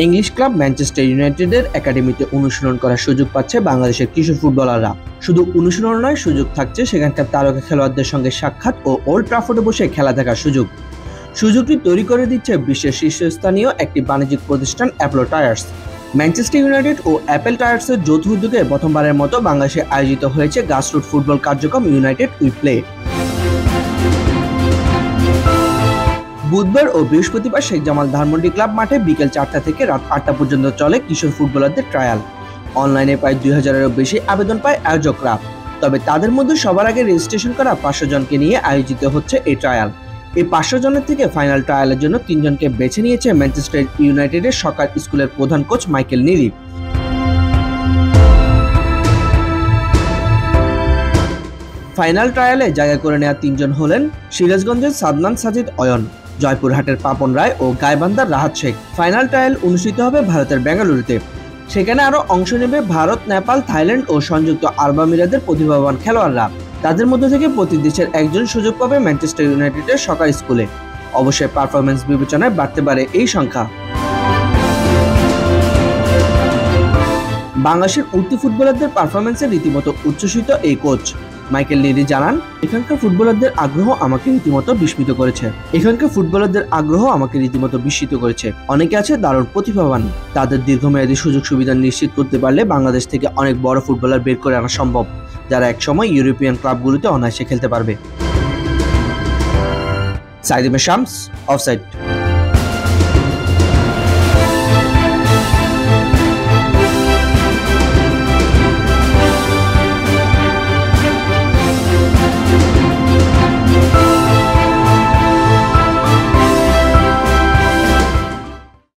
English club Manchester ইউনাইটেডের একাডেমিতে অনুশীলন করার সুযোগ পাচ্ছে বাংলাদেশের কিশোর ফুটবলাররা। শুধু অনুশীলন নয়, সুযোগ থাকছে সেখানকার তারকা খেলোয়াড়দের সঙ্গে সাক্ষাৎ ও ওল্ড ট্রাফোর্ডে বসে খেলা দেখার সুযোগ। সুযোগটি তৈরি করে দিচ্ছে বিশ্বের শীর্ষস্থানীয় একটি বাণিজ্যিক প্রতিষ্ঠান অ্যাপোলো টায়ার্স। ম্যানচেস্টার ইউনাইটেড ও অ্যাপেল টায়ার্সের যৌথ উদ্যোগে প্রথমবারের মতো বাংলাদেশে আয়োজিত হয়েছে গ্রাসরুট ফুটবল কার্যক্রম ইউনাইটেড উই প্লে। বুধবার ও বৃহস্পতিবার শেখ জামাল ধানমন্ডি ক্লাব মাঠে বিকেল 4টা থেকে রাত 8টা পর্যন্ত চলে কিশোর ফুটবলারদের ট্রায়াল। অনলাইনে প্রায় 2000-এরও বেশি আবেদন পায় আয়োজকরা। তবে তাদের মধ্যে সবার আগে রেজিস্ট্রেশন করা 500 জনকে নিয়ে আয়োজিত হচ্ছে এই ট্রায়াল। এই 500 জনের থেকে ফাইনাল ট্রায়ালের জন্য 3 জনকে বেছে নিয়েছে ম্যানচেস্টার ইউনাইটেডের সকার স্কুলের প্রধান কোচ মাইকেল নিরি। ফাইনাল ট্রায়ালে জায়গা করে নেওয়া 3 জন হলেন সিরাজগঞ্জের সাদনান সাজিদ অয়ন, জয়পুরহাটের পাপন রায় ও গাইবান্ধার রাহাত শেখ। ফাইনাল ট্রায়াল অনুষ্ঠিত হবে ভারতের বেঙ্গালুরুতে। সেখানে আরও অংশ নেবে ভারত, নেপাল, থাইল্যান্ড ও সংযুক্ত আরব আমিরাতের প্রতিভাবান খেলোয়াড়রা। তাদের মধ্য থেকে প্রতি দেশের একজন সুযোগ পাবে ম্যানচেস্টার ইউনাইটেডের সকার স্কুলে। অবশ্যই পারফরম্যান্স বিবেচনায় বাড়তে পারে এই সংখ্যা। বাংলাদেশের উঠতি ফুটবলারদের পারফরম্যান্সে রীতিমতো উচ্ছ্বসিত এই কোচ মাইকেল নিরি জানান, এখানকার ফুটবলারদের আগ্রহ আমাকে রীতিমতো বিস্মিত করেছে। অনেকে আছে দারুণ প্রতিভাবান। তাদের দীর্ঘমেয়াদী সুযোগ সুবিধা নিশ্চিত করতে পারলে বাংলাদেশ থেকে অনেক বড় ফুটবলার বের করে আনা সম্ভব, যারা একসময় ইউরোপিয়ান ক্লাবগুলোতে অনায়াসে খেলতে পারবে। সাইদ শামস, অফসাইড।